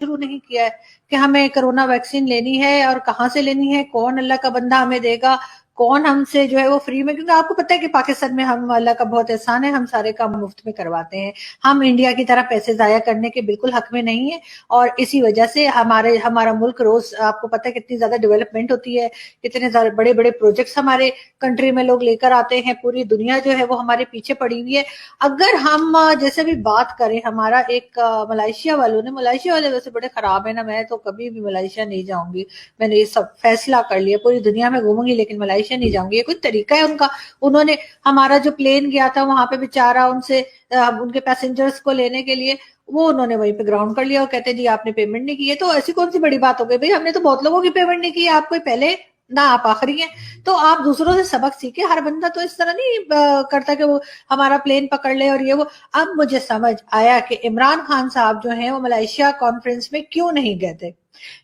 शुरू नहीं किया है कि हमें कोरोना वैक्सीन लेनी है और कहाँ से लेनी है, कौन अल्लाह का बंदा हमें देगा, कौन हमसे जो है वो फ्री में, क्योंकि आपको पता है कि पाकिस्तान में हम अल्लाह का बहुत एहसान है, हम सारे काम मुफ्त में करवाते हैं, हम इंडिया की तरह पैसे जाया करने के बिल्कुल हक में नहीं है। और इसी वजह से हमारा मुल्क रोज, आपको पता है कितनी ज्यादा डेवलपमेंट होती है, कितने बड़े बड़े प्रोजेक्ट्स हमारे कंट्री में लोग लेकर आते हैं, पूरी दुनिया जो है वो हमारे पीछे पड़ी हुई है। अगर हम जैसे भी बात करें, हमारा एक मलेशिया वाले वैसे बड़े खराब है ना, मैं तो कभी भी मलेशिया नहीं जाऊंगी, मैंने ये सब फैसला कर लिया, पूरी दुनिया में घूमूंगी लेकिन मलेशिया नहीं जाऊंगी। ये कोई तरीका है उनका? उन्होंने हमारा जो प्लेन गया था वहां पे बेचारा उनसे उनके पैसेंजर्स को लेने के लिए, वो उन्होंने वहीं पे ग्राउंड कर लिया और कहते जी आपने पेमेंट नहीं की है। तो ऐसी कौन सी बड़ी बात हो गई भाई, हमने तो बहुत लोगों की पेमेंट नहीं की है, आप कोई पहले ना आप आखिरी हैं। तो आप दूसरों से सबक सीखे, हर बंदा तो इस तरह नहीं करता कि वो हमारा प्लेन पकड़ ले और ये वो। अब मुझे समझ आया कि इमरान खान साहब जो हैं वो मलेशिया कॉन्फ्रेंस में क्यों नहीं गए थे।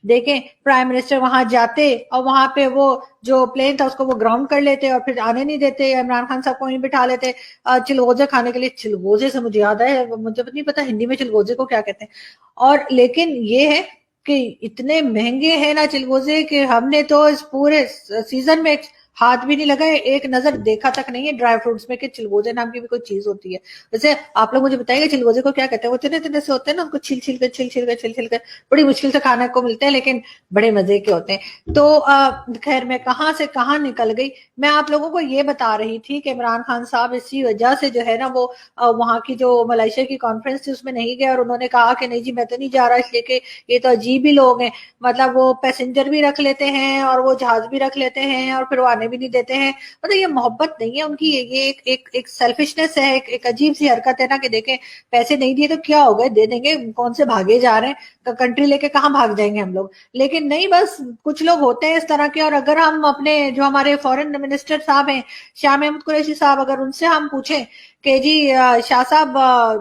देखें, प्राइम मिनिस्टर वहां जाते और वहां पे वो जो प्लेन था उसको वो ग्राउंड कर लेते और फिर आने नहीं देते, इमरान खान साहब को वहीं बिठा लेते चिलगोजे खाने के लिए। चिलगोजे से मुझे याद है, मुझे नहीं पता हिंदी में चिलगोजे को क्या कहते हैं। और लेकिन ये है कि इतने महंगे हैं ना चिलगोजे कि हमने तो इस पूरे सीजन में हाथ भी नहीं लगाए, एक नजर देखा तक नहीं है ड्राई फ्रूट्स में कि चिलगोजे नाम की भी कोई चीज होती है। वैसे आप लोग मुझे बताइएगा चिलगोजे को क्या कहते हैं? वो इतने इतने से होते हैं ना, उनको छिल छिल कर बड़ी मुश्किल से खाने को मिलते हैं, लेकिन बड़े मजे के होते हैं। तो खैर, मैं कहाँ से कहाँ निकल गई। मैं आप लोगों को ये बता रही थी कि इमरान खान साहब इसी वजह से जो है ना वो वहां की जो मलेशिया की कॉन्फ्रेंस थी उसमें नहीं गए, और उन्होंने कहा कि नहीं जी मैं तो नहीं जा रहा, इसलिए कि ये तो अजीब ही लोग हैं, मतलब वो पैसेंजर भी रख लेते हैं और वो जहाज भी रख लेते हैं और फिर वो आने भी नहीं देते हैं। मतलब ये मोहब्बत नहीं है उनकी, ये एक सेल्फिशनेस है, एक अजीब सी हरकत है ना कि देखें पैसे नहीं दिए तो क्या हो गए, दे देंगे, कौन से भागे जा रहे हैं, कंट्री लेके कहाँ भाग जाएंगे हम लोग। लेकिन नहीं, बस कुछ लोग होते हैं इस तरह के। और अगर हम अपने जो हमारे फॉरेन मिनिस्टर साहब हैं, शाह महमूद कुरैशी साहब, अगर उनसे हम पूछें कि जी शाह साहब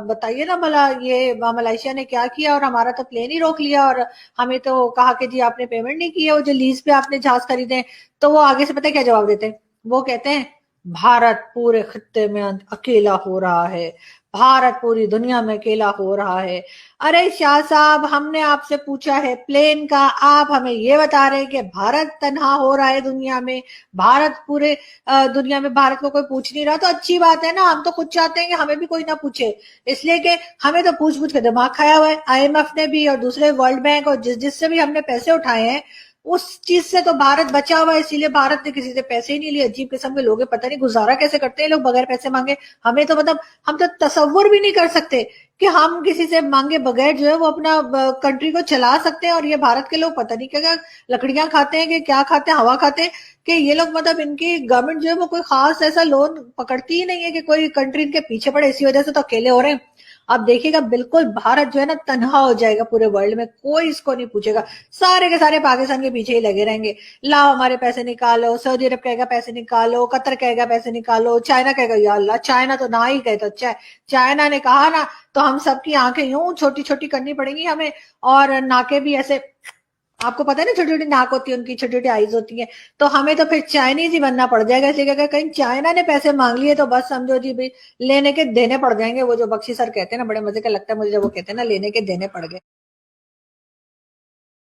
बताइए ना भला ये मलेशिया ने क्या किया और हमारा तो प्लेन ही रोक लिया और हमें तो कहा कि जी आपने पेमेंट नहीं की है, वो जो लीज पे आपने जहाज खरीदे, तो वो आगे से पता है क्या जवाब देते हैं? वो कहते हैं भारत पूरे खत्ते में अकेला हो रहा है, भारत पूरी दुनिया में अकेला हो रहा है। अरे शाह साहब, हमने आपसे पूछा है प्लेन का, आप हमें ये बता रहे हैं कि भारत तन्हा हो रहा है दुनिया में, भारत पूरे दुनिया में भारत को कोई पूछ नहीं रहा। तो अच्छी बात है ना, हम तो खुद चाहते हैं कि हमें भी कोई ना पूछे, इसलिए कि हमें तो पूछ पूछ के दिमाग खाया हुआ है। आईएमएफ ने भी और दूसरे वर्ल्ड बैंक और जिससे भी हमने पैसे उठाए हैं उस चीज से तो भारत बचा हुआ है, इसीलिए भारत ने किसी से पैसे ही नहीं लिए। अजीब किस्म के लोग हैं, पता नहीं गुजारा कैसे करते हैं लोग बगैर पैसे मांगे। हमें तो मतलब हम तो तसव्वुर भी नहीं कर सकते कि हम किसी से मांगे बगैर जो है वो अपना कंट्री को चला सकते हैं। और ये भारत के लोग पता नहीं क्या क्या लकड़ियां खाते हैं कि क्या खाते हैं, हवा खाते हैं कि ये लोग, मतलब इनकी गवर्नमेंट जो है वो कोई खास ऐसा लोन पकड़ती ही नहीं है कि कोई कंट्री इनके पीछे पड़े, इसी वजह से तो अकेले हो रहे हैं। अब देखिएगा बिल्कुल भारत जो है ना तन्हा हो जाएगा पूरे वर्ल्ड में, कोई इसको नहीं पूछेगा, सारे के सारे पाकिस्तान के पीछे ही लगे रहेंगे। लाओ हमारे पैसे निकालो, सऊदी अरब कहेगा पैसे निकालो, कतर कहेगा पैसे निकालो, चाइना कहेगा या अल्लाह, चाइना तो ना ही कहे तो अच्छा है, चाइना ने कहा ना तो हम सबकी आंखें यूं छोटी छोटी करनी पड़ेंगी हमें, और नाके भी ऐसे, आपको पता है ना छोटी छोटी नाक होती है उनकी, छोटी छोटी आईज होती है, तो हमें तो फिर चाइनीज ही बनना पड़ जाएगा। इसलिए अगर कहीं चाइना ने पैसे मांग लिए तो बस समझो जी भाई लेने के देने पड़ जाएंगे। वो जो बख्शी सर कहते हैं ना, बड़े मजे का लगता है मुझे जब वो कहते हैं ना लेने के देने पड़ गए।